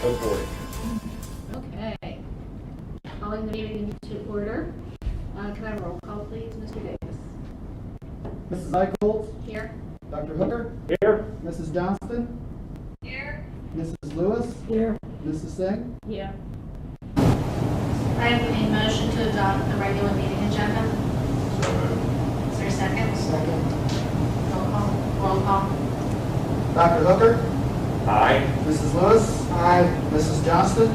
Go for it. Okay. Calling the meeting to order. Can I have a roll call, please, Mr. Davis? Mrs. Eichholz? Here. Dr. Hooker? Here. Mrs. Johnston? Here. Mrs. Lewis? Here. Mrs. Singh? Yeah. I have a motion to adopt the regular meeting agenda. Is there a second? Second. Roll call. Roll call. Dr. Hooker? Aye. Mrs. Lewis? Aye. Mrs. Johnston?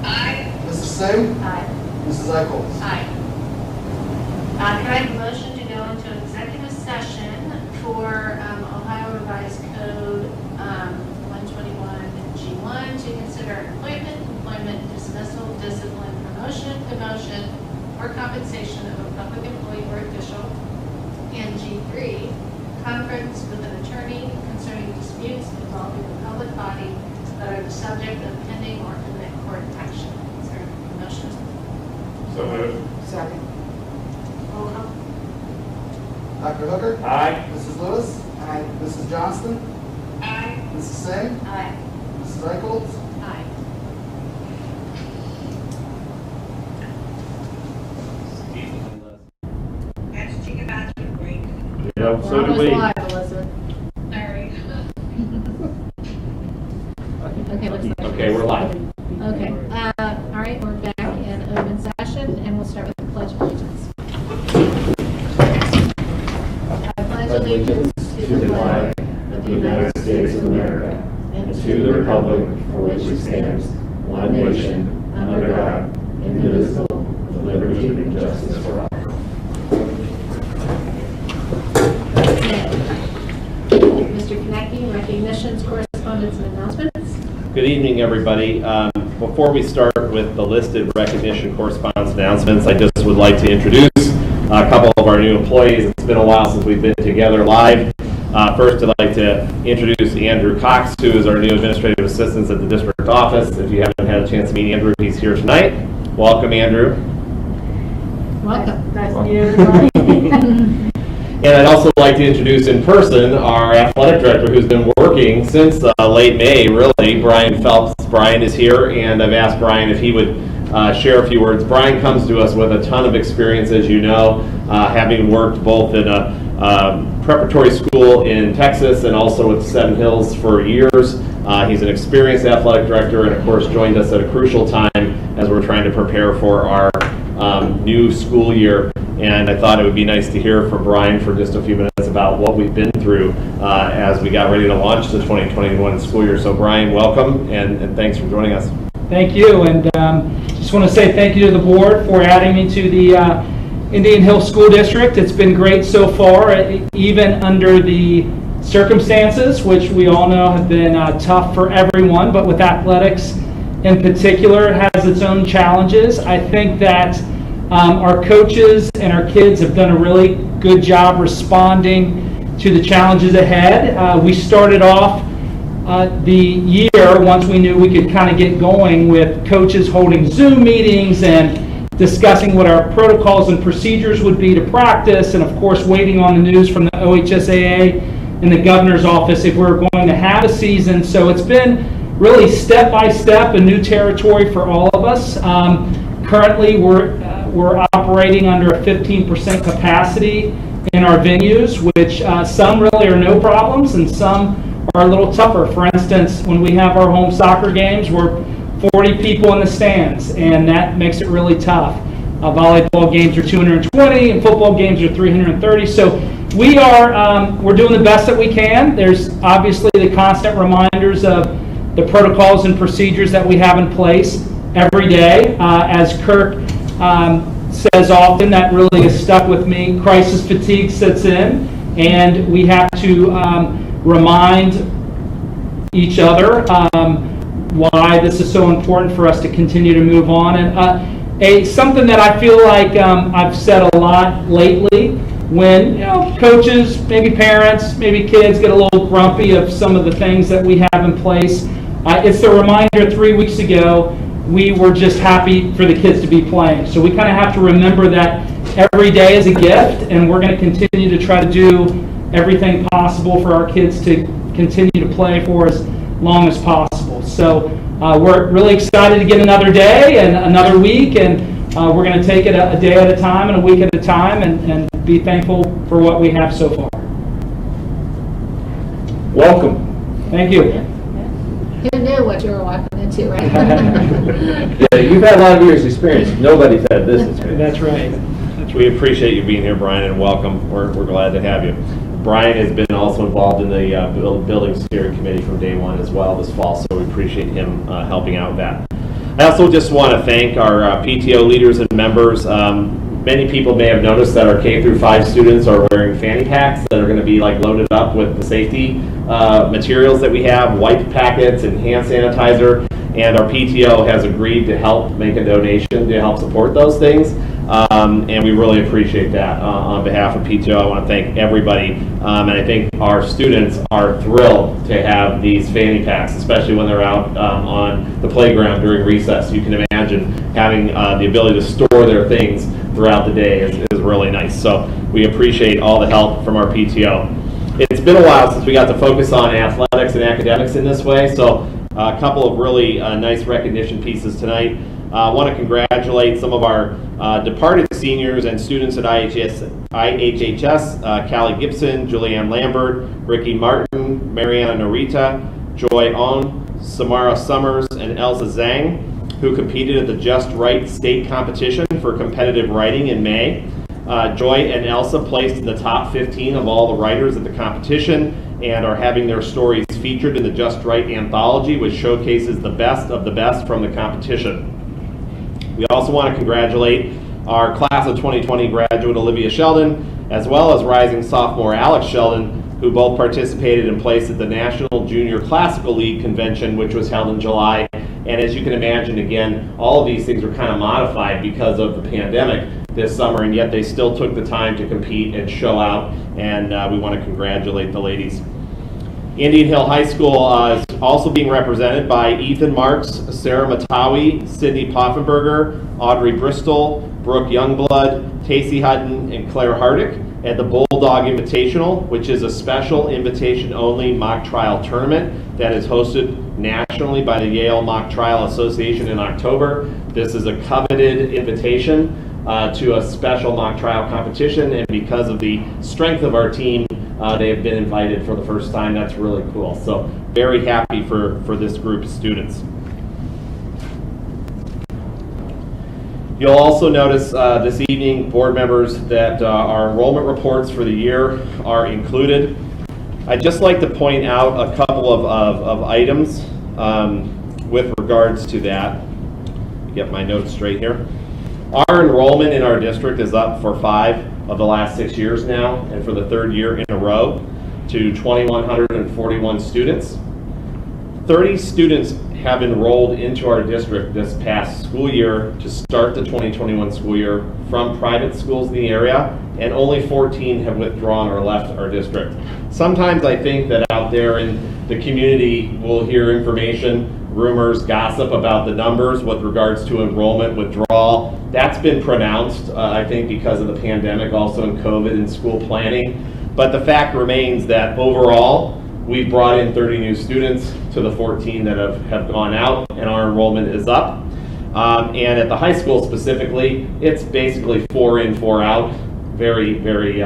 Aye. Mrs. Singh? Aye. Mrs. Eichholz? Aye. Can I have a motion to go into executive session for Ohio Revised Code 121G1 to consider employment, dismissal, discipline, promotion, demotion, or compensation of a public employee or official. And G3, conference with an attorney concerning disputes involving the public body that are the subject of pending or imminent court action. Is there a motion? So moved. Second. Roll call. Dr. Hooker? Aye. Mrs. Lewis? Aye. Mrs. Johnston? Aye. Mrs. Singh? Aye. Mrs. Eichholz? Aye. Had to take a bathroom break. Yeah, so do we. Live, Elizabeth. Sorry. Okay, looks like. Okay, we're live. Okay, all right, we're back in open session, and we'll start with the Pledge of Allegiance. I pledge allegiance to the flag of the United States of America and to the republic for which it stands, one nation, under God, indivisible, with liberty and justice for all. Mr. Konecki, recognitions, correspondence, and announcements. Good evening, everybody. Before we start with the listed recognition correspondence announcements, I just would like to introduce a couple of our new employees. It's been a while since we've been together live. First, I'd like to introduce Andrew Cox, who is our new administrative assistant at the district office. If you haven't had a chance to meet Andrew, he's here tonight. Welcome, Andrew. Welcome. Nice to meet everybody. And I'd also like to introduce in person our athletic director who's been working since late May, really, Brian Phelps. Brian is here, and I've asked Brian if he would share a few words. Brian comes to us with a ton of experience, as you know, having worked both in a preparatory school in Texas and also with Seven Hills for years. He's an experienced athletic director and, of course, joined us at a crucial time as we're trying to prepare for our new school year. And I thought it would be nice to hear from Brian for just a few minutes about what we've been through as we got ready to launch the 2021 school year. So Brian, welcome, and thanks for joining us. Thank you, and just want to say thank you to the board for adding me to the Indian Hill School District. It's been great so far, even under the circumstances, which we all know have been tough for everyone, but with athletics in particular, it has its own challenges. I think that our coaches and our kids have done a really good job responding to the challenges ahead. We started off the year, once we knew we could kind of get going, with coaches holding Zoom meetings and discussing what our protocols and procedures would be to practice, and of course waiting on the news from the OHSAA and the governor's office if we were going to have a season. So it's been really step by step a new territory for all of us. Currently we're operating under a 15% capacity in our venues, which some really are no problems and some are a little tougher. For instance, when we have our home soccer games, we're 40 people in the stands, and that makes it really tough. Volleyball games are 220, and football games are 330. So we're doing the best that we can. There's obviously the constant reminders of the protocols and procedures that we have in place every day. As Kirk says often, that really has stuck with me. Crisis fatigue sets in, and we have to remind each other why this is so important for us to continue to move on. And something that I feel like I've said a lot lately, when coaches, maybe parents, maybe kids get a little grumpy of some of the things that we have in place, it's the reminder 3 weeks ago we were just happy for the kids to be playing. So we kind of have to remember that every day is a gift, and we're going to continue to try to do everything possible for our kids to continue to play for as long as possible. So We're really excited to get another day and another week, and we're going to take it a day at a time and a week at a time, and be thankful for what we have so far. Welcome. Thank you. You knew what you were walking into, right? Yeah, you've had a lot of years' experience. Nobody's had this experience. That's right. We appreciate you being here, Brian, and welcome. We're glad to have you. Brian has been also involved in the building steering committee from day one as well this fall, so we appreciate him helping out with that. I also just want to thank our PTO leaders and members. Many people may have noticed that our K through 5 students are wearing fanny packs that are going to be like loaded up with the safety materials that we have, wipe packets and hand sanitizer, and our PTO has agreed to help make a donation to help support those things. And we really appreciate that. On behalf of PTO, I want to thank everybody, and I think our students are thrilled to have these fanny packs, especially when they're out on the playground during recess. You can imagine having the ability to store their things throughout the day is really nice. So we appreciate all the help from our PTO. It's been a while since we got to focus on athletics and academics in this way, so a couple of really nice recognition pieces tonight. I want to congratulate some of our departed seniors and students at IHHS, Callie Gibson, Julianne Lambert, Ricky Martin, Mariana Norita, Joy On, Samara Summers, and Elsa Zhang, who competed at the Just Right state competition for competitive writing in May. Joy and Elsa placed in the top 15 of all the writers at the competition and are having their stories featured in the Just Right anthology, which showcases the best of the best from the competition. We also want to congratulate our class of 2020 graduate Olivia Sheldon, as well as rising sophomore Alex Sheldon, who both participated and placed at the National Junior Classical League Convention, which was held in July. And as you can imagine, again, all of these things were kind of modified because of the pandemic this summer, and yet they still took the time to compete and show out, and we want to congratulate the ladies. Indian Hill High School is also being represented by Ethan Marks, Sarah Matawi, Sydney Poffenberger, Audrey Bristol, Brooke Youngblood, Tacey Hutton, and Claire Hardick at the Bulldog Invitational, which is a special invitation-only mock trial tournament that is hosted nationally by the Yale Mock Trial Association in October. This is a coveted invitation to a special mock trial competition, and because of the strength of our team, they have been invited for the first time. That's really cool. So very happy for this group of students. You'll also notice this evening, board members, that our enrollment reports for the year are included. I'd just like to point out a couple of items with regards to that. Get my notes straight here. Our enrollment in our district is up for 5 of the last 6 years now, and for the 3rd year in a row, to 2,141 students. 30 students have enrolled into our district this past school year to start the 2021 school year from private schools in the area, and only 14 have withdrawn or left our district. Sometimes I think that out there in the community we'll hear information, rumors, gossip about the numbers with regards to enrollment withdrawal. That's been pronounced, I think, because of the pandemic, also in COVID and school planning. But the fact remains that overall, we've brought in 30 new students to the 14 that have gone out, and our enrollment is up. And at the high school specifically, it's basically 4 in, 4 out, very, very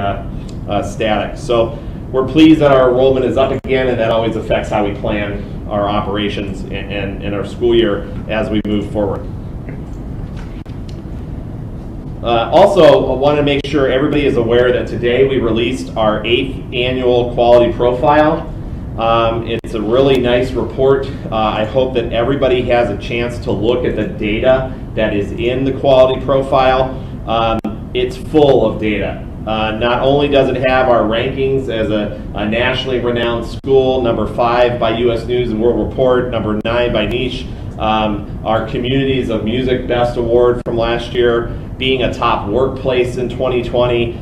static. So we're pleased that our enrollment is up again, and that always affects how we plan our operations and our school year as we move forward. Also, I want to make sure everybody is aware that today we released our 8th annual quality profile. It's a really nice report. I hope that everybody has a chance to look at the data that is in the quality profile. It's full of data. Not only does it have our rankings as a nationally renowned school, number 5 by U.S. News and World Report, number 9 by Niche, our Communities of Music Best Award from last year, being a top workplace in 2020.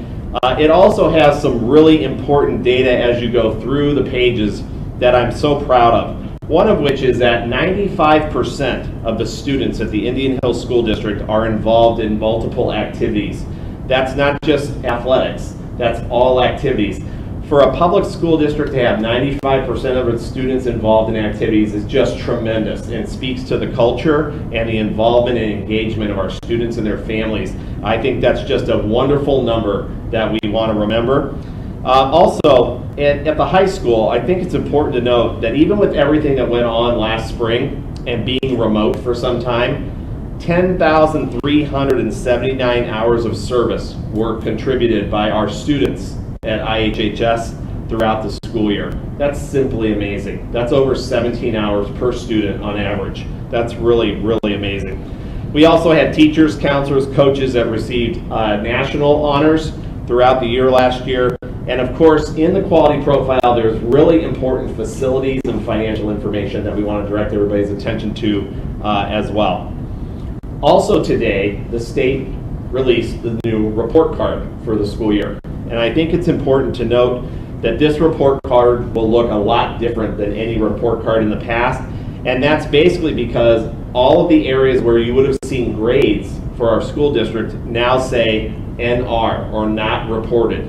It also has some really important data as you go through the pages that I'm so proud of. One of which is that 95% of the students at the Indian Hill School District are involved in multiple activities. That's not just athletics, that's all activities. For a public school district to have 95% of its students involved in activities is just tremendous and speaks to the culture and the involvement and engagement of our students and their families. I think that's just a wonderful number that we want to remember. Also, at the high school, I think it's important to note that even with everything that went on last spring and being remote for some time, 10,379 hours of service were contributed by our students at IHHS throughout the school year. That's simply amazing. That's over 17 hours per student on average. That's really, really amazing. We also had teachers, counselors, coaches that received national honors throughout the year last year. And of course, in the quality profile, there's really important facilities and financial information that we want to direct everybody's attention to as well. Also today, the state released the new report card for the school year. And I think it's important to note that this report card will look a lot different than any report card in the past. And that's basically because all of the areas where you would have seen grades for our school district now say NR, or not reported.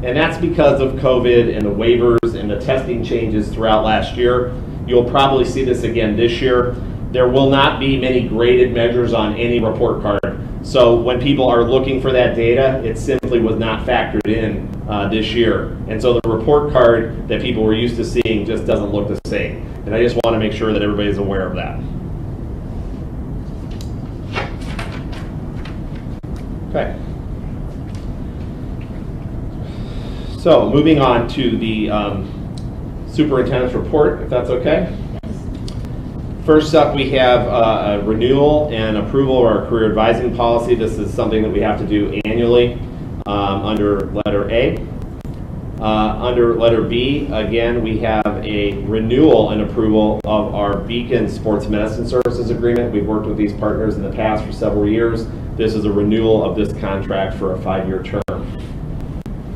And that's because of COVID and the waivers and the testing changes throughout last year. You'll probably see this again this year. There will not be many graded measures on any report card. So when people are looking for that data, it simply was not factored in this year. And so the report card that people were used to seeing just doesn't look the same. And I just want to make sure that everybody's aware of that. Okay. So moving on to the superintendent's report, if that's okay. First up, we have a renewal and approval of our career advising policy. This is something that we have to do annually under letter A. Under letter B, again, we have a renewal and approval of our Beacon Sports Medicine Services Agreement. We've worked with these partners in the past for several years. This is a renewal of this contract for a 5-year term.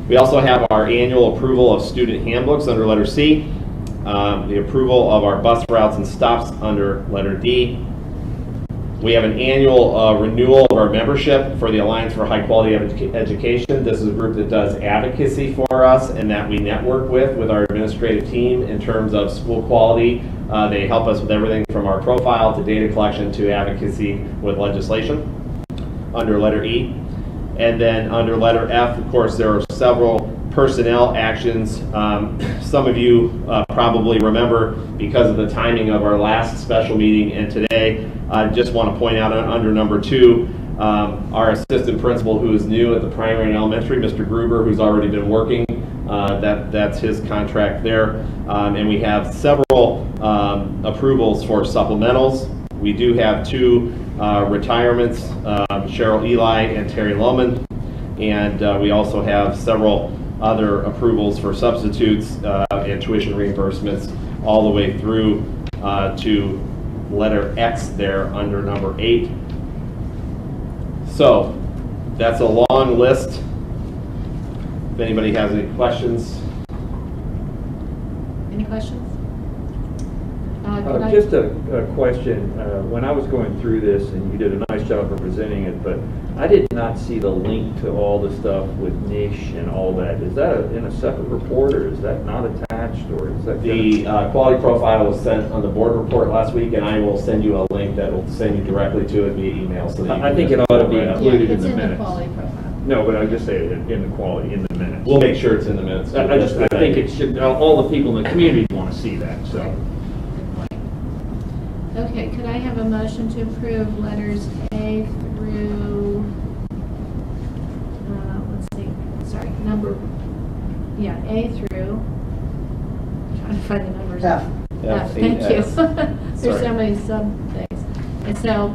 We also have our annual approval of student handbooks under letter C. The approval of our bus routes and stops under letter D. We have an annual renewal of our membership for the Alliance for High Quality Education. This is a group that does advocacy for us and that we network with our administrative team in terms of school quality. They help us with everything from our profile to data collection to advocacy with legislation under letter E. And then under letter F, of course, there are several personnel actions. Some of you probably remember because of the timing of our last special meeting and today. I just want to point out under number 2, our assistant principal who is new at the primary and elementary, Mr. Gruber, who's already been working. That's his contract there. And we have several approvals for supplementals. We do have 2 retirements, Cheryl Eli and Terry Lohman. And we also have several other approvals for substitutes and tuition reimbursements all the way through to letter X there under number 8. So that's a long list. If anybody has any questions. Any questions? Just a question. When I was going through this, and you did a nice job of presenting it, but I did not see the link to all the stuff with niche and all that. Is that in a separate report, or is that not attached, or is that the quality profile was sent on the board report last week, and I will send you a link that will send you directly to it via email. So that you I think it ought to be included in the It's in the minutes. quality profile. No, but I just say in the quality, in the minutes. We'll make sure it's in the minutes. I think it should. All the people in the community want to see that. So. Okay, could I have a motion to approve letters A through, let's see, sorry, A through, I'm trying to find the numbers. F. F, thank you. Sorry. There's so many sub things. And so,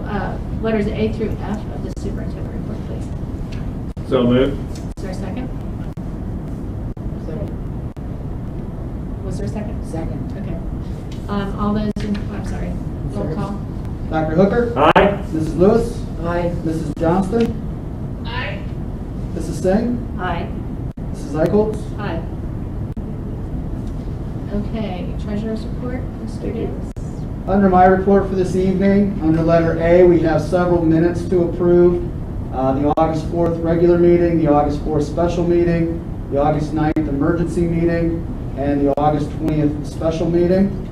letters A through F of the superintendent report, please. So moved. Is there a second? Was there a second? Second. Okay. All those in, I'm sorry, roll call. Dr. Hooker? Aye. Mrs. Lewis? Aye. Mrs. Johnston? Aye. Mrs. Singh? Aye. Mrs. Eicholtz? Aye. Okay, treasurer's report, Mr. Davis. Under my report for this evening, under letter A, we have several minutes to approve. The August 4th regular meeting, the August 4th special meeting, the August 9th emergency meeting, and the August 20th special meeting.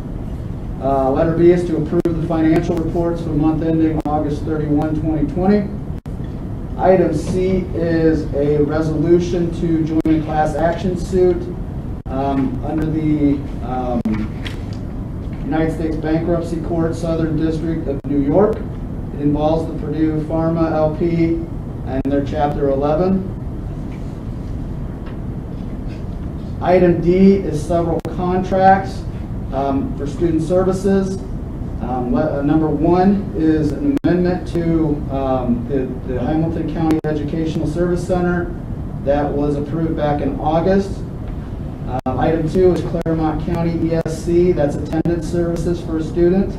Letter B is to approve the financial reports for the month ending August 31, 2020. Item C is a resolution to join a class action suit under the United States Bankruptcy Court, Southern District of New York. It involves the Purdue Pharma LP and their Chapter 11. Item D is several contracts for student services. Number one is an amendment to the Hamilton County Educational Service Center that was approved back in August. Item two is Claremont County ESC, that's attendance services for a student.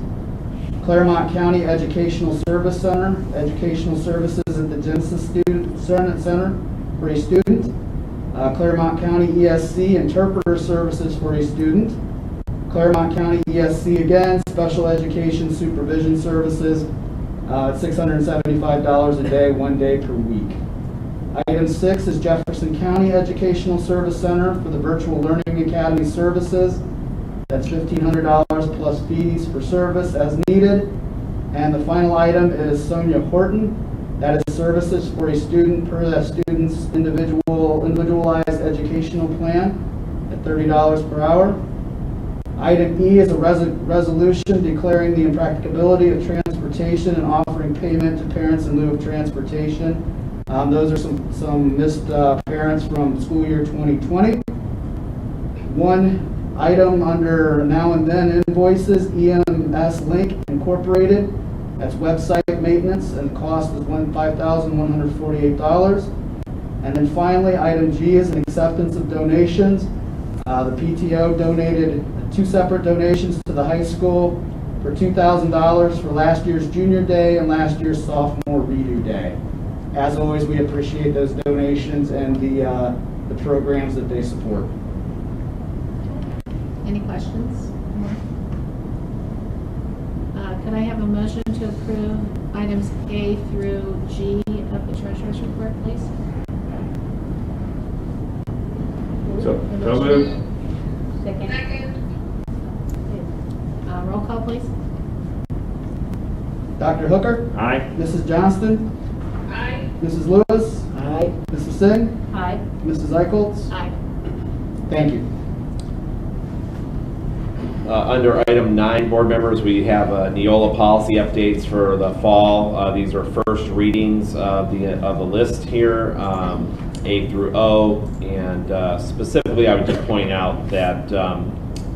Claremont County Educational Service Center, educational services at the Genesis Student Center for a student. Claremont County ESC, interpreter services for a student. Claremont County ESC again, special education supervision services, $675 a day, 1 day per week. Item 6 is Jefferson County Educational Service Center for the Virtual Learning Academy services. That's $1,500 plus fees for service as needed. And the final item is Sonia Horton. That is services for a student per that student's individualized educational plan at $30 per hour. Item E is a resolution declaring the impracticability of transportation and offering payment to parents in lieu of transportation. Those are some missed parents from school year 2020. One item under Now and Then invoices, EMS Link Incorporated. That's website maintenance, and the cost is $5,148. And then finally, item G is an acceptance of donations. The PTO donated 2 separate donations to the high school for $2,000 for last year's junior day and last year's sophomore redo day. As always, we appreciate those donations and the programs that they support. Any questions? Could I have a motion to approve items A through G of the treasurer's report, please? So moved. Second. Second. Roll call, please. Dr. Hooker? Aye. Mrs. Johnston? Aye. Mrs. Lewis? Aye. Mrs. Singh? Aye. Mrs. Eicholtz? Aye. Thank you. Under item 9, board members, we have Neola policy updates for the fall. These are first readings of the list here, A through O, and specifically I would just point out that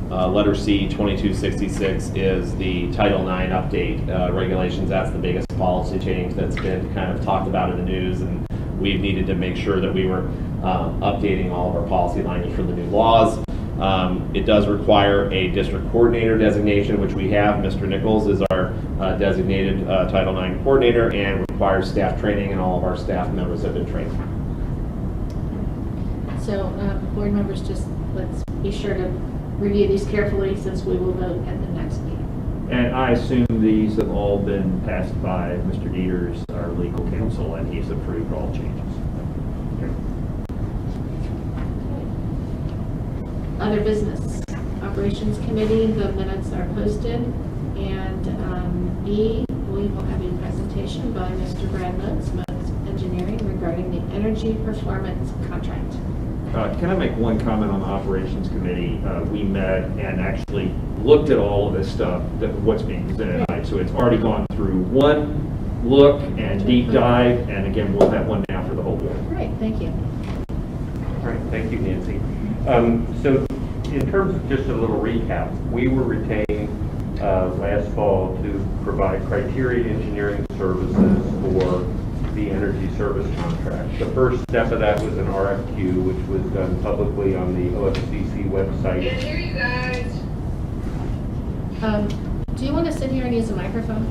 letter C, 2266, is the Title IX update regulations. That's the biggest policy change that's been kind of talked about in the news, and we've needed to make sure that we were updating all of our policy language for the new laws. It does require a district coordinator designation, which we have. Mr. Nichols is our designated Title IX coordinator, and requires staff training, and all of our staff members have been trained. So, board members, just let's be sure to review these carefully since we will vote at the next meeting. And I assume these have all been passed by Mr. Dieters, our legal counsel, and he's approved all changes. Other business. Operations Committee, the minutes are posted. And B, we will have a presentation by Mr. Brad Moats, Moats Engineering, regarding the energy performance contract. Can I make one comment on the Operations Committee? We met and actually looked at all of this stuff, what's being presented tonight. So it's already gone through one look and deep dive, and again, we'll have one now for the whole board. Great, thank you. All right, thank you, Nancy. So in terms of just a little recap, we were retained last fall to provide criteria engineering services for the energy service contract. The first step of that was an RFQ, which was done publicly on the OFCC website. Can't hear you guys. Do you want to sit here and use the microphone?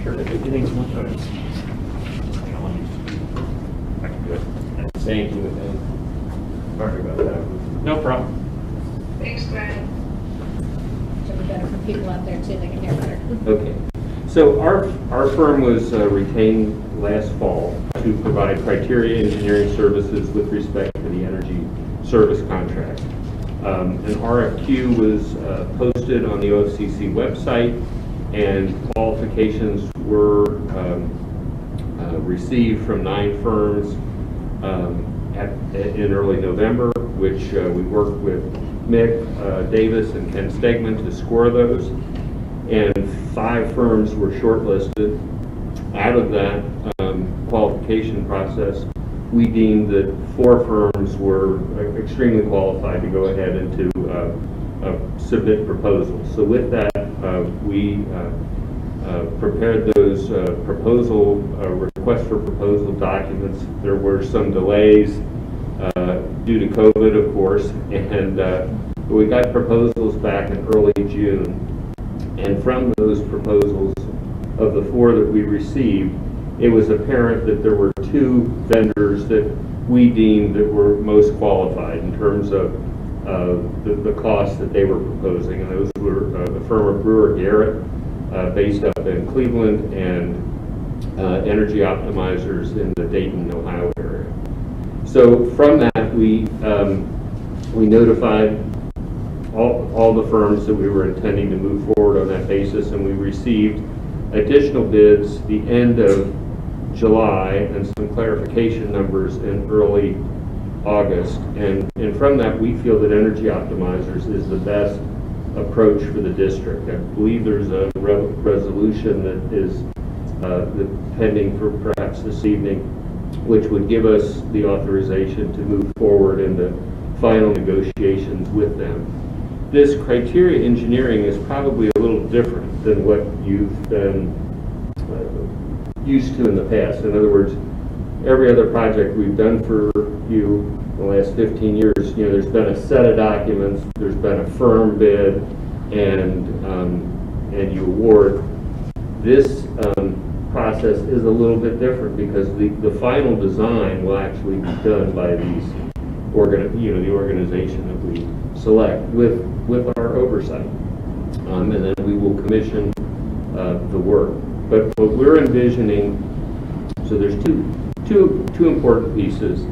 Sure. It needs one. I can do it. Thank you. Sorry about that. No problem. Thanks, Glenn. Should be better for people out there too, they can hear better. Okay. So our firm was retained last fall to provide criteria engineering services with respect to the energy service contract. An RFQ was posted on the OFCC website, and qualifications were received from 9 firms in early November, which we worked with Mick Davis and Ken Stegman to score those, and 5 firms were shortlisted. Out of that qualification process, we deemed that 4 firms were extremely qualified to go ahead and to submit proposals. So with that, we prepared those request for proposal documents. There were some delays due to COVID, of course, and we got proposals back in early June. And from those proposals, of the 4 that we received, it was apparent that there were 2 vendors that we deemed that were most qualified in terms of the costs that they were proposing, and those were the firm of Brewer Garrett, based up in Cleveland, and Energy Optimizers in the Dayton, Ohio area. So from that, we notified all the firms that we were intending to move forward on that basis, and we received additional bids the end of July and some clarification numbers in early August. And from that, we feel that Energy Optimizers is the best approach for the district. I believe there's a resolution that is pending for perhaps this evening, which would give us the authorization to move forward into final negotiations with them. This criteria engineering is probably a little different than what you've been used to in the past. In other words, every other project we've done for you in the last 15 years, there's been a set of documents, there's been a firm bid, and you award. This process is a little bit different because the final design will actually be done by these the organization that we select with our oversight, and then we will commission the work. But what we're envisioning, so there's two important pieces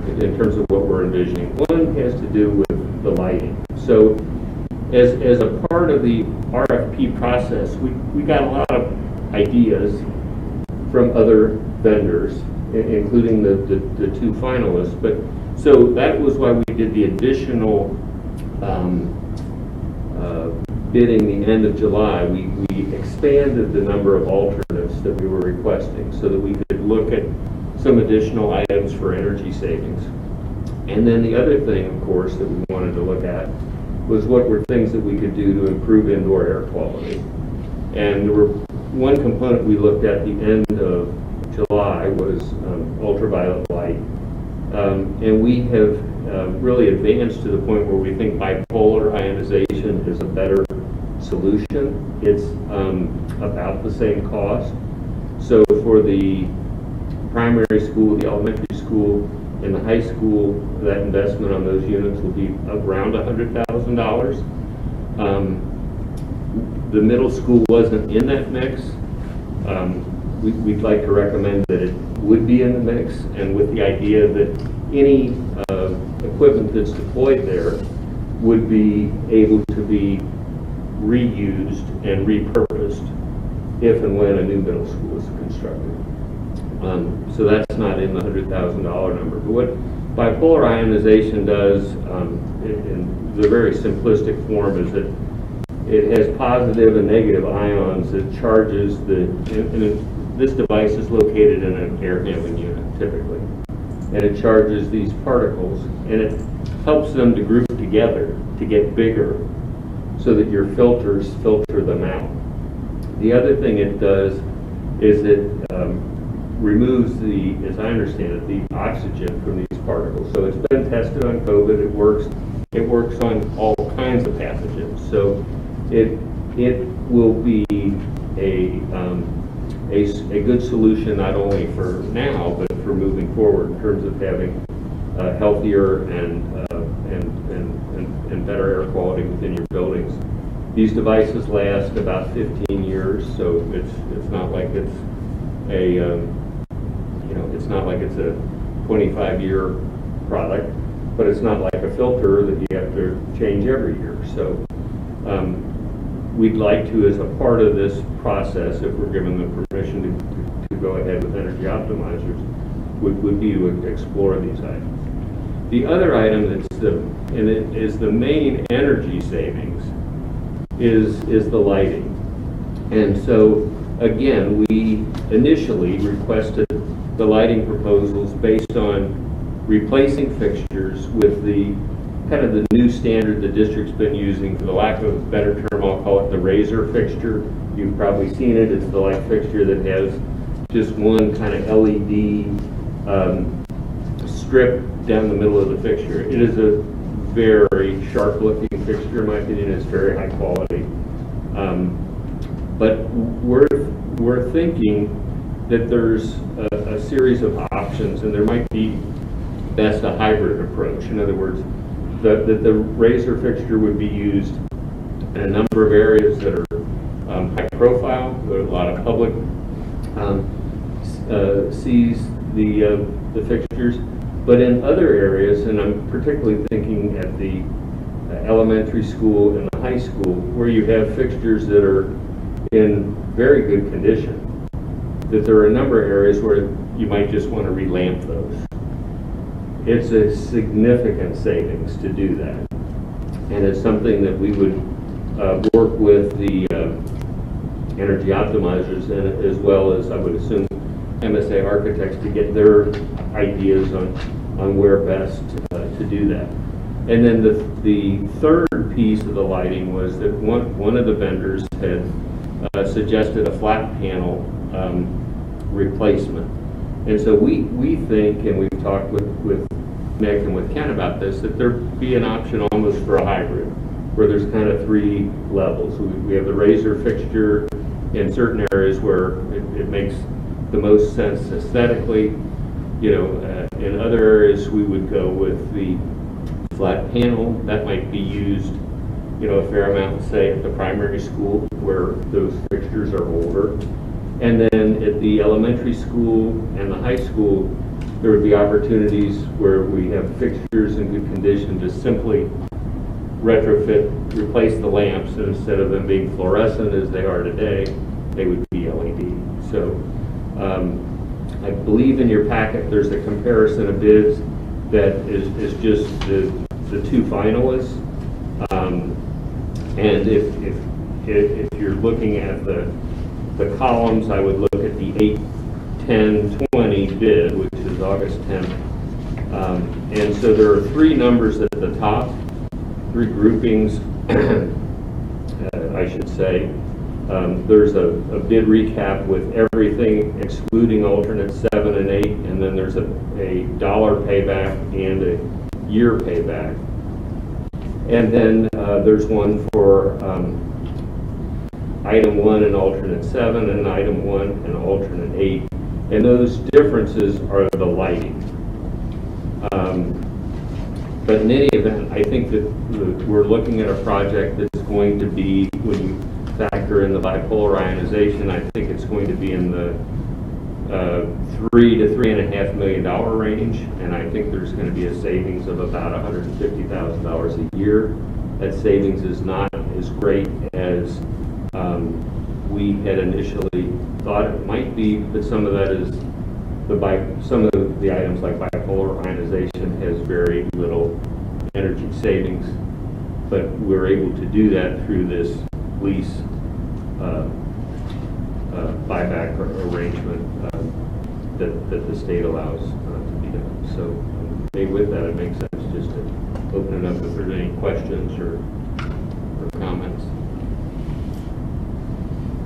in terms of what we're envisioning. One has to do with the lighting. So as a part of the RFP process, we got a lot of ideas from other vendors, including the 2 finalists. But so that was why we did the additional bidding the end of July. We expanded the number of alternates that we were requesting so that we could look at some additional items for energy savings. And then the other thing, of course, that we wanted to look at was what were things that we could do to improve indoor air quality. And there were one component we looked at the end of July was ultraviolet light. And we have really advanced to the point where we think bipolar ionization is a better solution. It's about the same cost. So for the primary school, the elementary school, and the high school, that investment on those units will be around $100,000. The middle school wasn't in that mix. We'd like to recommend that it would be in the mix, and with the idea that any equipment that's deployed there would be able to be reused and repurposed if and when a new middle school is constructed. So that's not in the $100,000 number. But what bipolar ionization does, in the very simplistic form, is that it has positive and negative ions that charges this device is located in an air handling unit, typically. And it charges these particles, and it helps them to group together to get bigger so that your filters filter them out. The other thing it does is it removes as I understand it, the oxygen from these particles. So it's been tested on COVID. It works on all kinds of pathogens. So it will be a good solution not only for now but for moving forward in terms of having healthier and better air quality within your buildings. These devices last about 15 years, so it's not like it's a 25-year product. but it's not like a filter that you have to change every year. So we'd like to, as a part of this process, if we're given the permission to go ahead with energy optimizers, would be to explore these items. The other item and it is the main energy savings is the lighting. And so again, we initially requested the lighting proposals based on replacing fixtures with the kind of the new standard the district's been using. For the lack of a better term, I'll call it the razor fixture. You've probably seen it. It's the light fixture that has just one kind of LED strip down the middle of the fixture. It is a very sharp looking fixture in my opinion. It's very high quality. But we're thinking that there's a series of options, and there might be best a hybrid approach. In other words, the razor fixture would be used in a number of areas that are high profile, where a lot of public sees the fixtures. But in other areas, and I'm particularly thinking at the elementary school and the high school, where you have fixtures that are in very good condition, that there are a number of areas where you might just want to relamp those. It's a significant savings to do that. And it's something that we would work with the energy optimizers and as well as, I would assume, MSA architects to get their ideas on where best to do that. And then the third piece of the lighting was that one of the vendors had suggested a flat panel replacement. And so we think, and we've talked with Nick and with Ken about this, that there be an option almost for a hybrid, where there's kind of three levels. We have the razor fixture in certain areas where it makes the most sense aesthetically. In other areas we would go with the flat panel. That might be used, a fair amount, say, at the primary school where those fixtures are older. And then at the elementary school and the high school, there would be opportunities where we have fixtures in good condition to simply replace the lamps, and instead of them being fluorescent as they are today, they would be LED. So I believe in your packet there's a comparison of bids that is just the two finalists. And if you're looking at the columns, I would look at the 8, 10, 20 bid, which is August 10th. And so there are three numbers at the top, three groupings, I should say. There's a bid recap with everything excluding alternate 7 and 8, and then there's a dollar payback and a year payback. And then there's one for item 1 and alternate 7, and item 1 and alternate 8. And those differences are the lighting. But in any event, I think that we're looking at a project that's going to be, when you factor in the bipolar ionization, I think it's going to be in the $3 to $3.5 million range, and I think there's going to be a savings of about $150,000 a year. That savings is not as great as we had initially thought it might be, but some of that is some of the items like bipolar ionization has very little energy savings, but we're able to do that through this lease buyback arrangement that the state allows to be done. So maybe with that, it makes sense just to open it up if there's any questions or comments.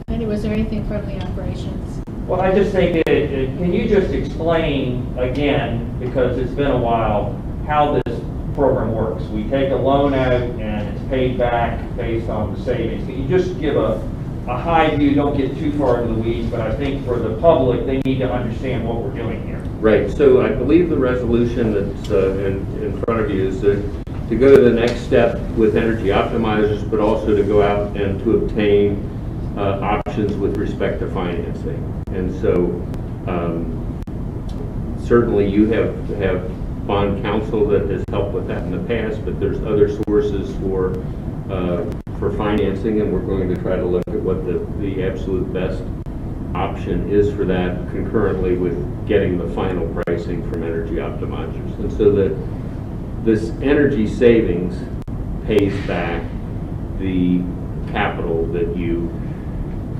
Andy, was there anything from the operations? Well, I just think, can you just explain again, because it's been a while, how this program works? We take a loan out and it's paid back based on the savings. Can you just give a high view, don't get too far into the weeds, but I think for the public, they need to understand what we're doing here. Right, so I believe the resolution that's in front of you is to go to the next step with energy optimizers, but also to go out and to obtain options with respect to financing. And so certainly you have bond counsel that has helped with that in the past, but there's other sources for financing, and we're going to try to look at what the absolute best option is for that concurrently with getting the final pricing from energy optimizers. And so that this energy savings pays back the capital that you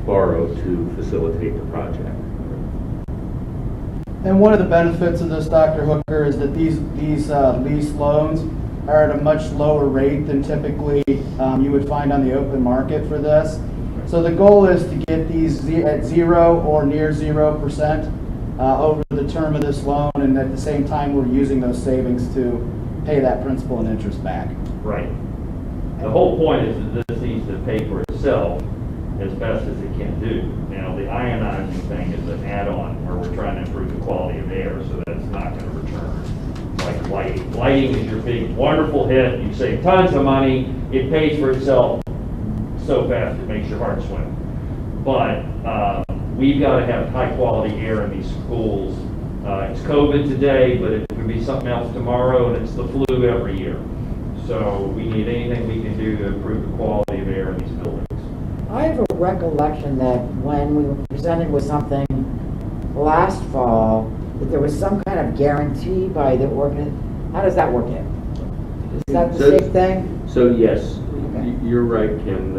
borrow to facilitate the project. And one of the benefits of this, Dr. Hooker, is that these lease loans are at a much lower rate than typically you would find on the open market for this. So the goal is to get these at 0 or near 0% over the term of this loan, and at the same time we're using those savings to pay that principal and interest back. Right. The whole point is that this needs to pay for itself as best as it can do. Now, the ionizing thing is an add-on where we're trying to improve the quality of air, so that's not going to return. Like lighting. Lighting is your big, wonderful hit. You save tons of money. It pays for itself so fast it makes your heart swim. But we've got to have high-quality air in these schools. It's COVID today, but it could be something else tomorrow, and it's the flu every year. So we need anything we can do to improve the quality of air in these buildings. I have a recollection that when we were presented with something last fall, that there was some kind of guarantee by the how does that work in? Is that the same thing? So yes, Okay. you're right, Kim.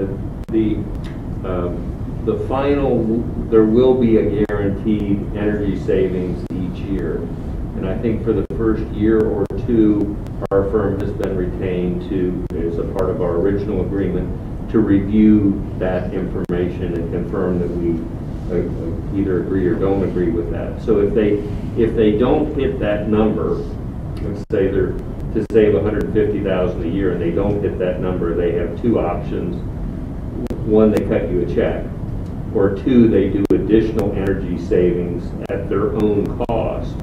The final, there will be a guaranteed energy savings each year. And I think for the first year or two, our firm has been retained to, as a part of our original agreement, to review that information and confirm that we either agree or don't agree with that. So if they don't hit that number, let's say they're to save $150,000 a year and they don't hit that number, they have two options. One, they cut you a check, or two, they do additional energy savings at their own cost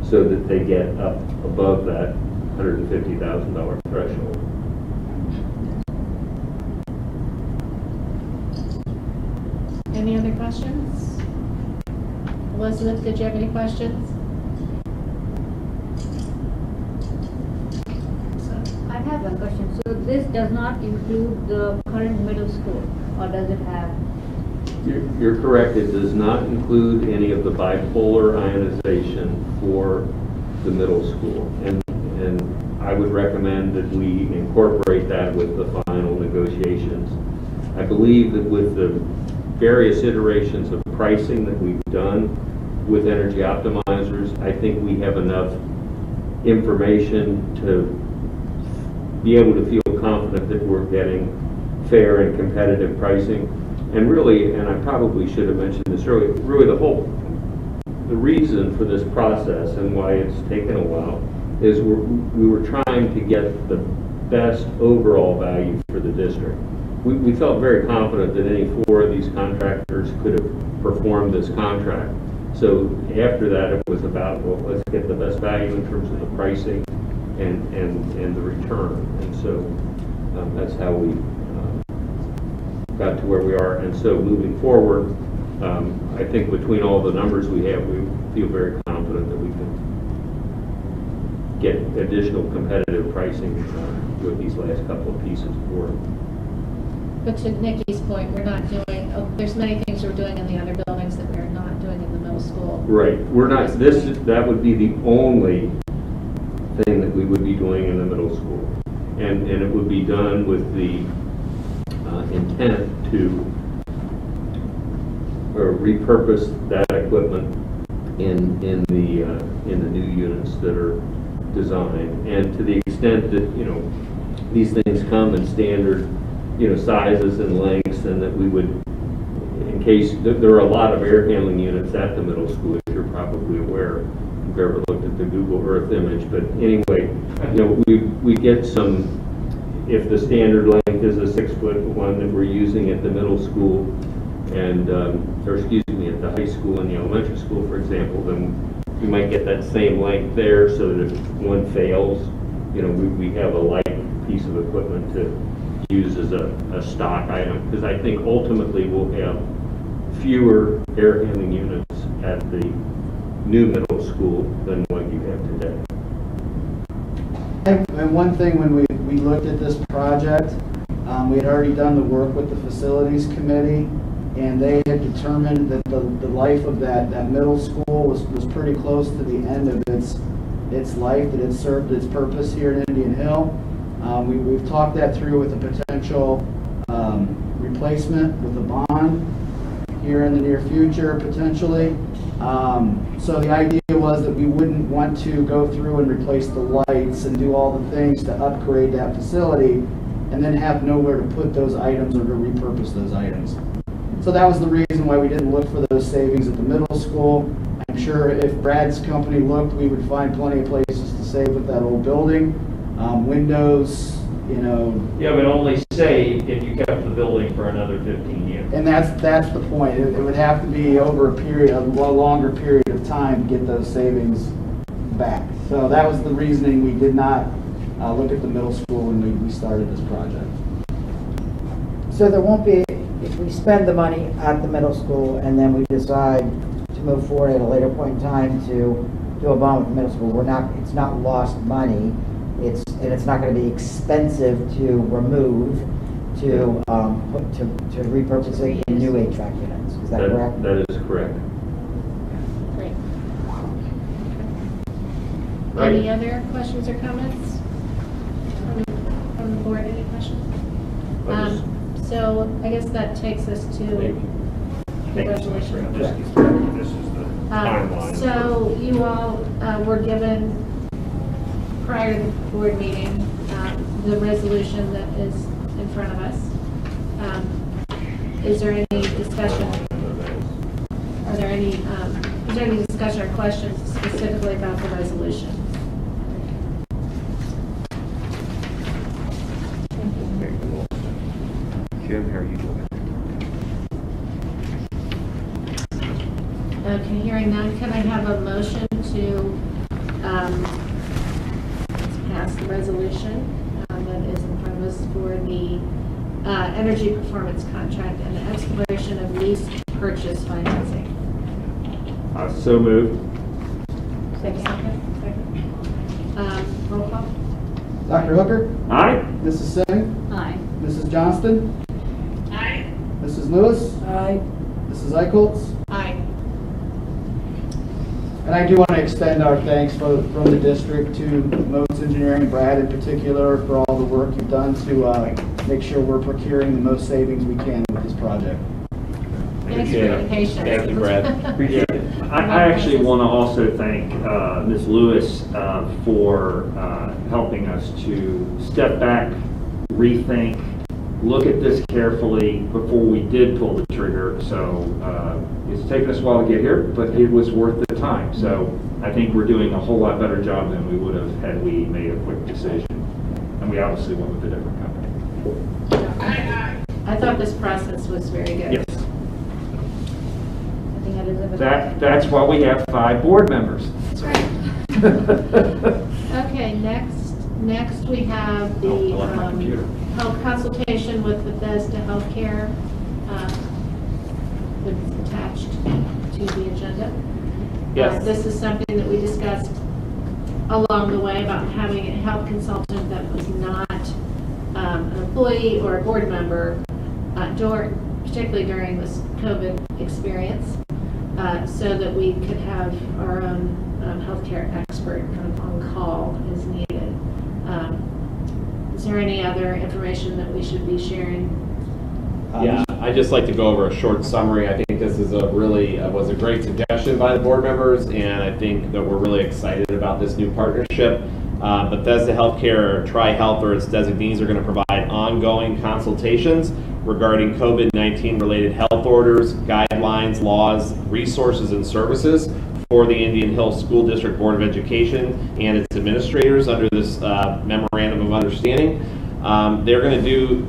so that they get up above that $150,000 threshold. Any other questions? Elizabeth, did you have any questions? I have one question. So this does not include the current middle school, or does it have? You're correct. It does not include any of the bipolar ionization for the middle school. And I would recommend that we incorporate that with the final negotiations. I believe that with the various iterations of pricing that we've done with energy optimizers, I think we have enough information to be able to feel confident that we're getting fair and competitive pricing. And really, and I probably should have mentioned this earlier, really the reason for this process and why it's taken a while is we were trying to get the best overall value for the district. We felt very confident that any four of these contractors could have performed this contract. So after that, it was about, well, let's get the best value in terms of the pricing and the return. And so that's how we got to where we are. And so moving forward, I think between all the numbers we have, we feel very confident that we can get additional competitive pricing with these last couple of pieces of work. But to Nikki's point, we're not doing, there's many things we're doing in the other buildings that we're not doing in the middle school. Right. We're not, that would be the only thing that we would be doing in the middle school. And it would be done with the intent to repurpose that equipment in the new units that are designed. And to the extent that, these things come in standard, sizes and lengths, and that we would, in case, there are a lot of air handling units at the middle school, if you're probably aware, if you've ever looked at the Google Earth image. But anyway, we get some, if the standard length is a 6-foot one that we're using at the middle school, and, or excuse me, at the high school and the elementary school, for example, then we might get that same length there, so that if one fails, we have a light piece of equipment to use as a stock item, because I think ultimately we'll have fewer air handling units at the new middle school than what you have today. And one thing, when we looked at this project, we had already done the work with the facilities committee, and they had determined that the life of that middle school was pretty close to the end of its life, that it served its purpose here in Indian Hill. We've talked that through with a potential replacement with a bond here in the near future, potentially. So the idea was that we wouldn't want to go through and replace the lights and do all the things to upgrade that facility and then have nowhere to put those items or to repurpose those items. So that was the reason why we didn't look for those savings at the middle school. I'm sure if Brad's company looked, we would find plenty of places to save with that old building. Windows, you know. Yeah, but only save if you kept the building for another 15 years. And that's the point. It would have to be over a longer period of time to get those savings back. So that was the reasoning we did not look at the middle school when we started this project. So there won't be, if we spend the money at the middle school and then we decide to move forward at a later point in time to do a bond with the middle school, it's not lost money. It's not going to be expensive to remove, to repurpose it in new HVAC units. Is that correct? That is correct. Great. Right. Any other questions or comments from the board? Any questions? So I guess that takes us to the resolution. This is the timeline. So you all were given, prior to the board meeting, the resolution that is in front of us. Is there any discussion? Is there any discussion or questions specifically about the resolution? Jim, how are you doing? Okay, hearing none, can I have a motion to pass the resolution that is in front of us for the energy performance contract and the exploration of lease purchase financing? So moved. Second. Roll call. Dr. Hooker? Aye. Mrs. Singh? Aye. Mrs. Johnston? Aye. Mrs. Lewis? Aye. Mrs. Eichholz? Aye. And I do want to extend our thanks from the district to Moats Engineering, Brad in particular, for all the work you've done to make sure we're procuring the most savings we can with this project. Thanks for your patience. Thank you, Brad. Appreciate it. I actually want to also thank Ms. Lewis for helping us to step back, rethink, look at this carefully before we did pull the trigger. So it's taken us a while to get here, but it was worth the time. So I think we're doing a whole lot better job than we would have had we made a quick decision. And we obviously went with a different company. I thought this process was very good. Yes. I think that is a That's why we have 5 board members. That's right. Okay, next we have the I left my computer. health consultation with Bethesda Healthcare that's attached to the agenda. Yes. This is something that we discussed along the way about having a health consultant that was not an employee or a board member, particularly during this COVID experience, so that we could have our own healthcare expert kind of on call as needed. Is there any other information that we should be sharing? Yeah, I'd just like to go over a short summary. I think this is was a great suggestion by the board members, and I think that we're really excited about this new partnership. Bethesda Healthcare, Tri-Health, or its designees are going to provide ongoing consultations regarding COVID-19 related health orders, guidelines, laws, resources, and services for the Indian Hill School District Board of Education and its administrators under this memorandum of understanding. They're going to do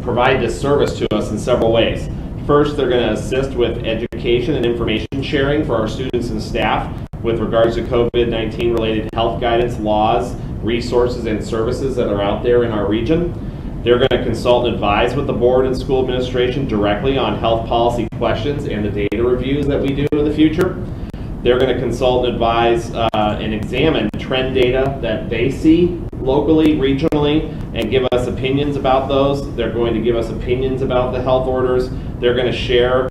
provide this service to us in several ways. First, they're going to assist with education and information sharing for our students and staff with regards to COVID-19 related health guidance, laws, resources, and services that are out there in our region. They're going to consult and advise with the board and school administration directly on health policy questions and the data reviews that we do in the future. They're going to consult and advise and examine trend data that they see locally, regionally, and give us opinions about those. They're going to give us opinions about the health orders. They're going to share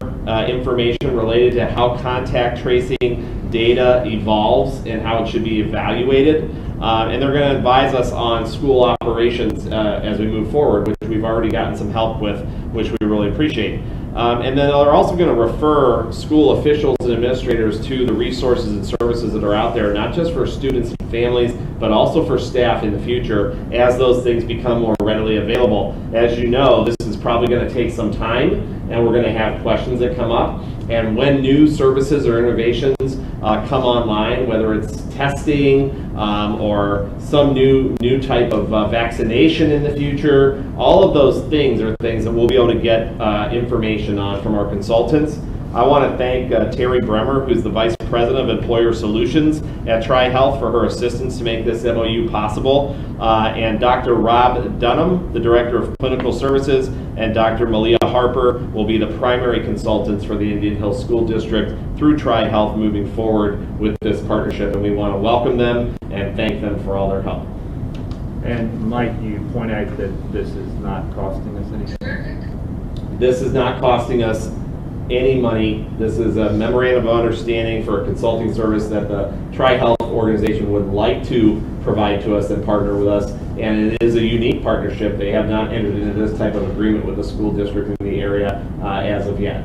information related to how contact tracing data evolves and how it should be evaluated. And they're going to advise us on school operations as we move forward, which we've already gotten some help with, which we really appreciate. And then they're also going to refer school officials and administrators to the resources and services that are out there, not just for students and families, but also for staff in the future as those things become more readily available. As you know, this is probably going to take some time, and we're going to have questions that come up. And when new services or innovations come online, whether it's testing or some new type of vaccination in the future, all of those things are things that we'll be able to get information on from our consultants. I want to thank Terry Bremer, who's the Vice President of Employer Solutions at Tri-Health, for her assistance to make this MOU possible, and Dr. Rob Dunham, the Director of Clinical Services, and Dr. Malia Harper will be the primary consultants for the Indian Hills School District through Tri-Health moving forward with this partnership, and we want to welcome them and thank them for all their help. And Mike, you point out that this is not costing us anything? This is not costing us any money. This is a memorandum of understanding for a consulting service that the Tri-Health organization would like to provide to us and partner with us, and it is a unique partnership. They have not entered into this type of agreement with the school district in the area as of yet.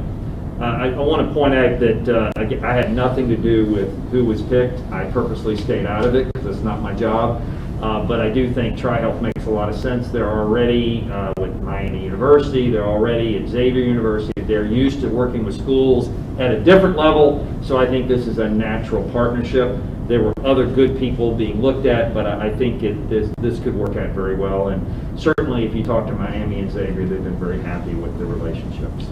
I want to point out that I had nothing to do with who was picked. I purposely stayed out of it because it's not my job. But I do think Tri-Health makes a lot of sense. They're already with Miami University. They're already at Xavier University. They're used to working with schools at a different level. So I think this is a natural partnership. There were other good people being looked at, but I think this could work out very well. And certainly if you talk to Miami and Xavier, they've been very happy with the relationships.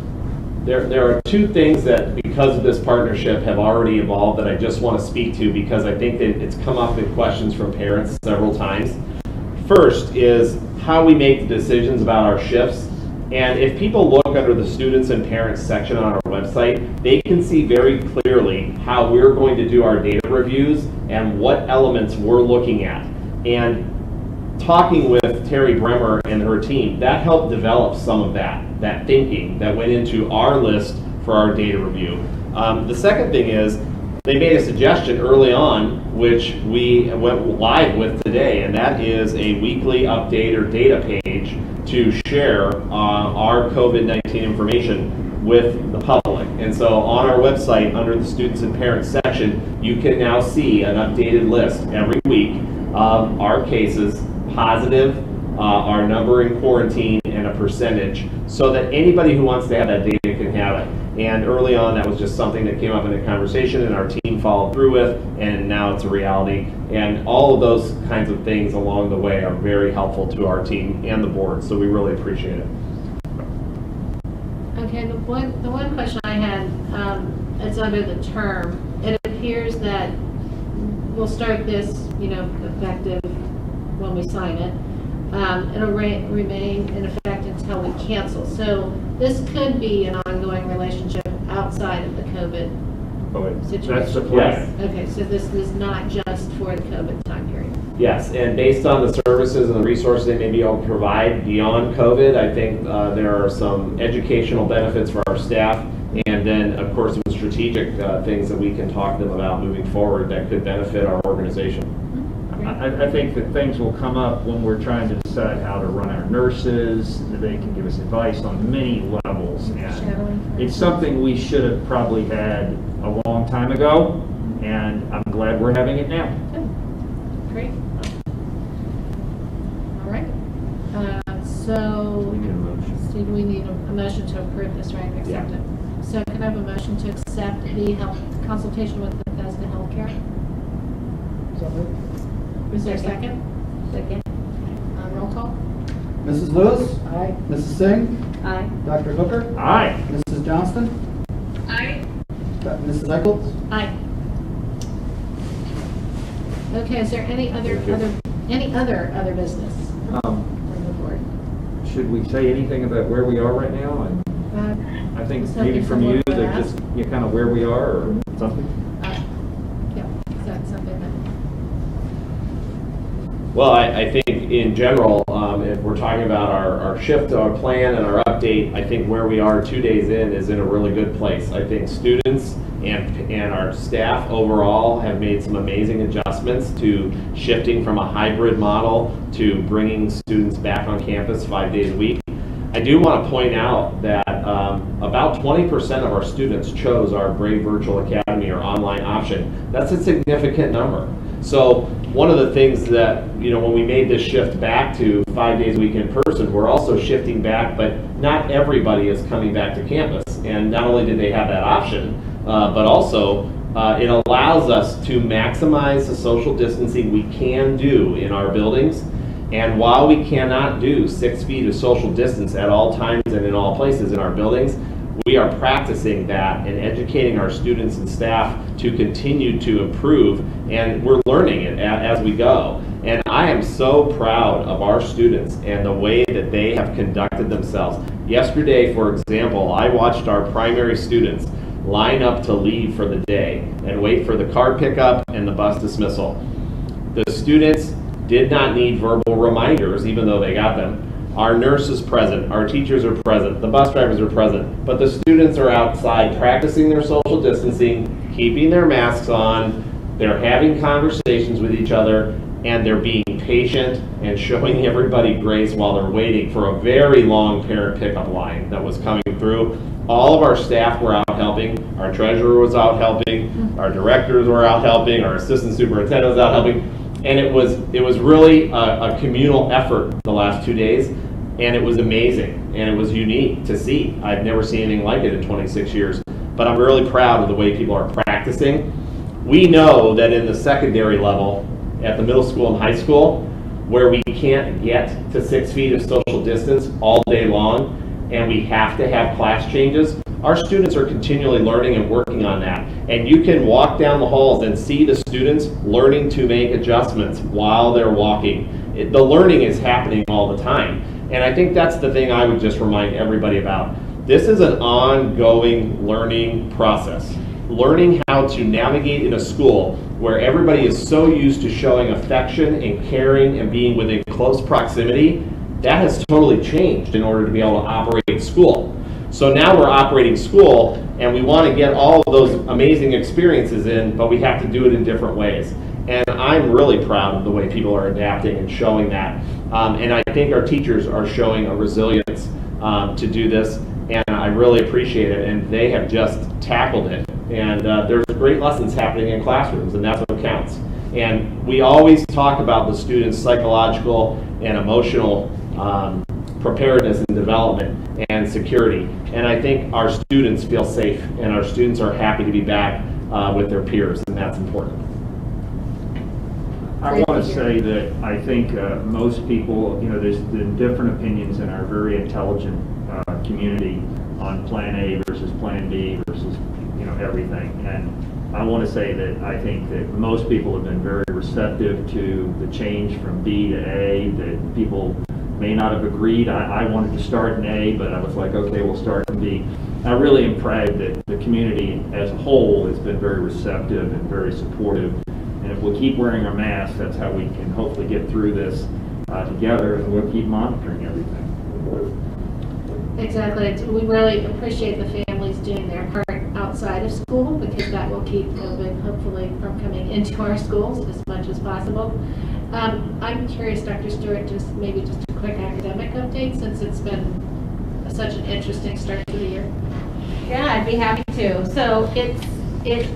There are two things that, because of this partnership, have already evolved that I just want to speak to, because I think that it's come up in questions from parents several times. First is how we make the decisions about our shifts. And if people look under the students and parents section on our website, they can see very clearly how we're going to do our data reviews and what elements we're looking at. And talking with Terry Bremer and her team, that helped develop some of that thinking that went into our list for our data review. The second thing is, they made a suggestion early on, which we went live with today, and that is a weekly update or data page to share our COVID-19 information with the public. And so on our website, under the students and parents section, you can now see an updated list every week of our cases, positive, our number in quarantine, and a percentage, so that anybody who wants to have that data can have it. And early on, that was just something that came up in a conversation and our team followed through with, and now it's a reality. And all of those kinds of things along the way are very helpful to our team and the board, so we really appreciate it. Okay, the one question I had, it's under the term. It appears that we'll start this, effective when we sign it. It'll remain in effect until we cancel. So this could be an ongoing relationship outside of the COVID situation. That's the plan. Okay, so this is not just for the COVID time period. Yes, and based on the services and the resources they may be able to provide beyond COVID, I think there are some educational benefits for our staff, and then, of course, some strategic things that we can talk to them about moving forward that could benefit our organization. I think that things will come up when we're trying to decide how to run our nurses. They can give us advice on many levels. And it's something we should have probably had a long time ago, and I'm glad we're having it now. Good. Great. All right. So, Steve, we need a motion to approve this, right? Accept it. So can I have a motion to accept the health consultation with Bethesda Healthcare? Is there a second? Second. Roll call. Mrs. Lewis? Aye. Mrs. Singh? Aye. Dr. Hooker? Aye. Mrs. Johnston? Aye. Mrs. Eicheltz? Aye. Okay, is there any other business from the board? Should we say anything about where we are right now? And I think maybe from you, that just kind of where we are or something. Well, I think in general, if we're talking about our shift, our plan, and our update, I think where we are 2 days in is in a really good place. I think students and our staff overall have made some amazing adjustments to shifting from a hybrid model to bringing students back on campus 5 days a week. I do want to point out that about 20% of our students chose our Brave Virtual Academy or online option. That's a significant number. So one of the things that, when we made this shift back to 5 days a week in person, we're also shifting back, but not everybody is coming back to campus. And not only did they have that option, but also it allows us to maximize the social distancing we can do in our buildings. And while we cannot do 6 feet of social distance at all times and in all places in our buildings, we are practicing that and educating our students and staff to continue to improve, and we're learning it as we go. And I am so proud of our students and the way that they have conducted themselves. Yesterday, for example, I watched our primary students line up to leave for the day and wait for the car pickup and the bus dismissal. The students did not need verbal reminders, even though they got them. Our nurse is present, our teachers are present, the bus drivers are present, but the students are outside practicing their social distancing, keeping their masks on, they're having conversations with each other, and they're being patient and showing everybody grace while they're waiting for a very long parent pickup line that was coming through. All of our staff were out helping, our treasurer was out helping, our directors were out helping, our assistant superintendent was out helping. And it was really a communal effort the last 2 days, and it was amazing, and it was unique to see. I've never seen anything like it in 26 years, but I'm really proud of the way people are practicing. We know that in the secondary level, at the middle school and high school, where we can't get to 6 feet of social distance all day long, and we have to have class changes, our students are continually learning and working on that. And you can walk down the halls and see the students learning to make adjustments while they're walking. The learning is happening all the time. And I think that's the thing I would just remind everybody about. This is an ongoing learning process. Learning how to navigate in a school where everybody is so used to showing affection and caring and being within close proximity, that has totally changed in order to be able to operate school. So now we're operating school, and we want to get all of those amazing experiences in, but we have to do it in different ways. And I'm really proud of the way people are adapting and showing that. And I think our teachers are showing a resilience to do this, and I really appreciate it. And they have just tackled it. And there's great lessons happening in classrooms, and that's what counts. And we always talk about the students' psychological and emotional preparedness and development and security. And I think our students feel safe, and our students are happy to be back with their peers, and that's important. I want to say that I think most people, there's been different opinions in our very intelligent community on Plan A versus Plan B versus, everything. And I want to say that I think that most people have been very receptive to the change from B to A, that people may not have agreed. I wanted to start in A, but I was like, okay, we'll start in B. I really am proud that the community as a whole has been very receptive and very supportive. And if we'll keep wearing our masks, that's how we can hopefully get through this together, and we'll keep monitoring everything. Exactly. We really appreciate the families doing their part outside of school, because that will keep COVID hopefully from coming into our schools as much as possible. I'm curious, Dr. Stewart, just a quick academic update, since it's been such an interesting start to the year. Yeah, I'd be happy to. So it's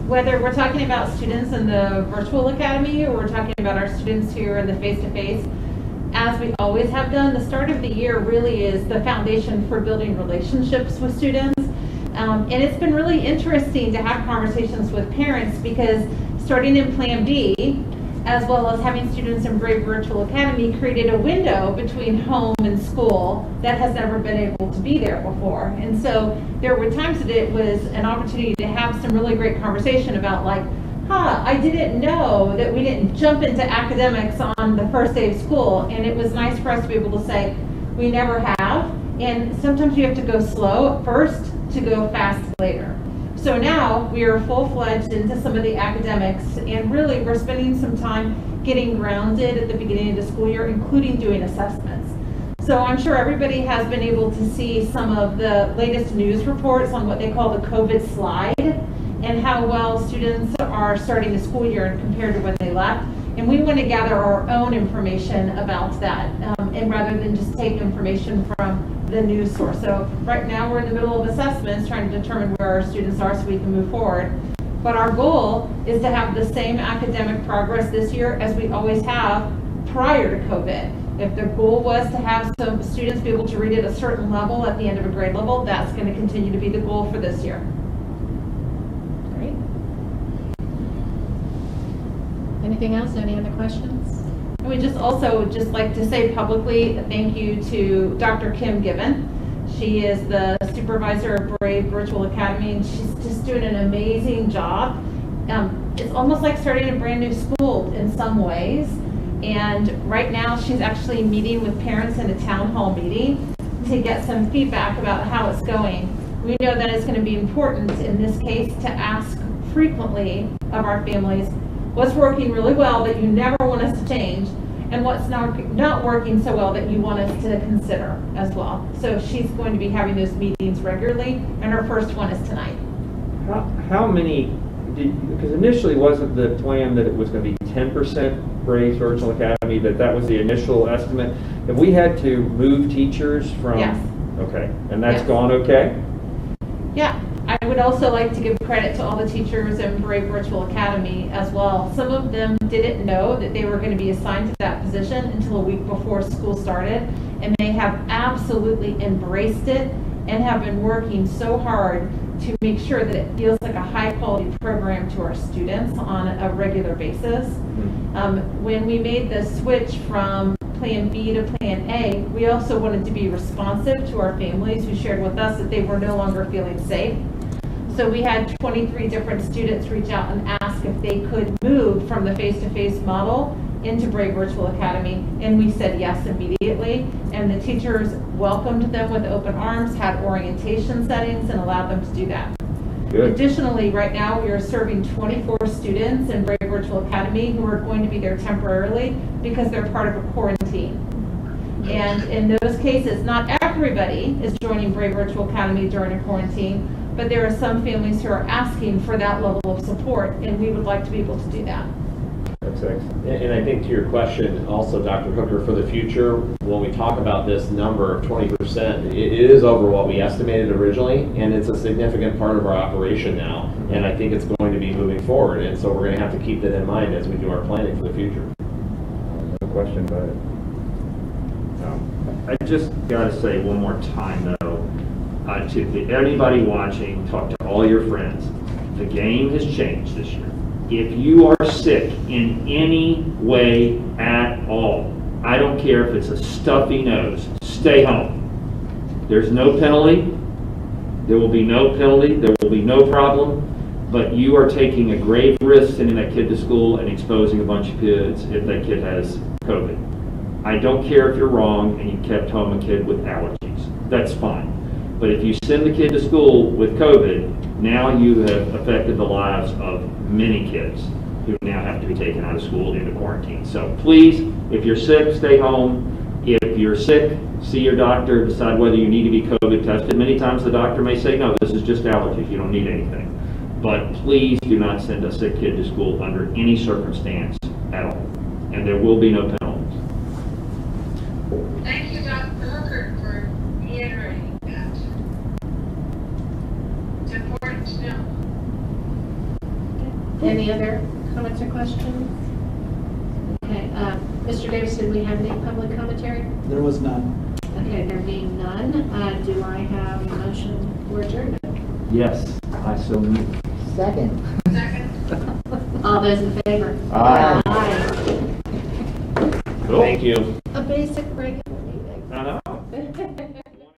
whether we're talking about students in the virtual academy or we're talking about our students here in the face-to-face, as we always have done, the start of the year really is the foundation for building relationships with students. And it's been really interesting to have conversations with parents, because starting in Plan B, as well as having students in Brave Virtual Academy, created a window between home and school that has never been able to be there before. And so there were times that it was an opportunity to have some really great conversation about, like, I didn't know that we didn't jump into academics on the first day of school. And it was nice for us to be able to say, we never have. And sometimes you have to go slow at first to go fast later. So now we are full-fledged into some of the academics, and really we're spending some time getting grounded at the beginning of the school year, including doing assessments. So I'm sure everybody has been able to see some of the latest news reports on what they call the COVID slide and how well students are starting the school year compared to when they left. And we want to gather our own information about that, and rather than just take information from the news source. So right now we're in the middle of assessments trying to determine where our students are so we can move forward. But our goal is to have the same academic progress this year as we always have prior to COVID. If the goal was to have some students be able to read at a certain level at the end of a grade level, that's going to continue to be the goal for this year. Great. Anything else? Any other questions? And we just also just like to say publicly thank you to Dr. Kim Given. She is the supervisor of Brave Virtual Academy, and she's just doing an amazing job. It's almost like starting a brand new school in some ways. And right now she's actually meeting with parents in a town hall meeting to get some feedback about how it's going. We know that it's going to be important in this case to ask frequently of our families what's working really well that you never want us to change, and what's not working so well that you want us to consider as well. So she's going to be having those meetings regularly, and her first one is tonight. How many, because initially wasn't the plan that it was going to be 10% Brave Virtual Academy, that was the initial estimate? Have we had to move teachers from? Yes. Okay, and that's Yes. gone okay? Yeah, I would also like to give credit to all the teachers in Brave Virtual Academy as well. Some of them didn't know that they were going to be assigned to that position until a week before school started, and they have absolutely embraced it and have been working so hard to make sure that it feels like a high quality program to our students on a regular basis. When we made the switch from Plan B to Plan A, we also wanted to be responsive to our families who shared with us that they were no longer feeling safe. So we had 23 different students reach out and ask if they could move from the face-to-face model into Brave Virtual Academy, and we said yes immediately, and the teachers welcomed them with open arms, had orientation settings, and allowed them to do that. Good. Additionally, right now we are serving 24 students in Brave Virtual Academy who are going to be there temporarily because they're part of a quarantine. And in those cases, not everybody is joining Brave Virtual Academy during a quarantine, but there are some families who are asking for that level of support, and we would like to be able to do that. That's excellent. And I think to your question also, Dr. Hooker, for the future, when we talk about this number of 20%, it is over what we estimated originally, and it's a significant part of our operation now. And I think it's going to be moving forward, and so we're going to have to keep that in mind as we do our planning for the future. No question about it. I just got to say one more time, though, to anybody watching, talk to all your friends. The game has changed this year. If you are sick in any way at all, I don't care if it's a stuffy nose, stay home. There's no penalty. There will be no penalty. There will be no problem. But you are taking a grave risk sending that kid to school and exposing a bunch of kids if that kid has COVID. I don't care if you're wrong and you kept home a kid with allergies. That's fine. But if you send the kid to school with COVID, now you have affected the lives of many kids who now have to be taken out of school into quarantine. So please, if you're sick, stay home. If you're sick, see your doctor, decide whether you need to be COVID tested. Many times the doctor may say, no, this is just allergies, you don't need anything. But please do not send a sick kid to school under any circumstance at all. And there will be no penalties. Thank you, Dr. Hooker, for reiterating that. It's important to know. Any other comments or questions? Okay, Mr. Davis, did we have any public commentary? There was none. Okay, there being none, do I have a motion for adjournment? Yes, I so move. Second. Second. All those in favor? Aye. Aye. Thank you. A basic break.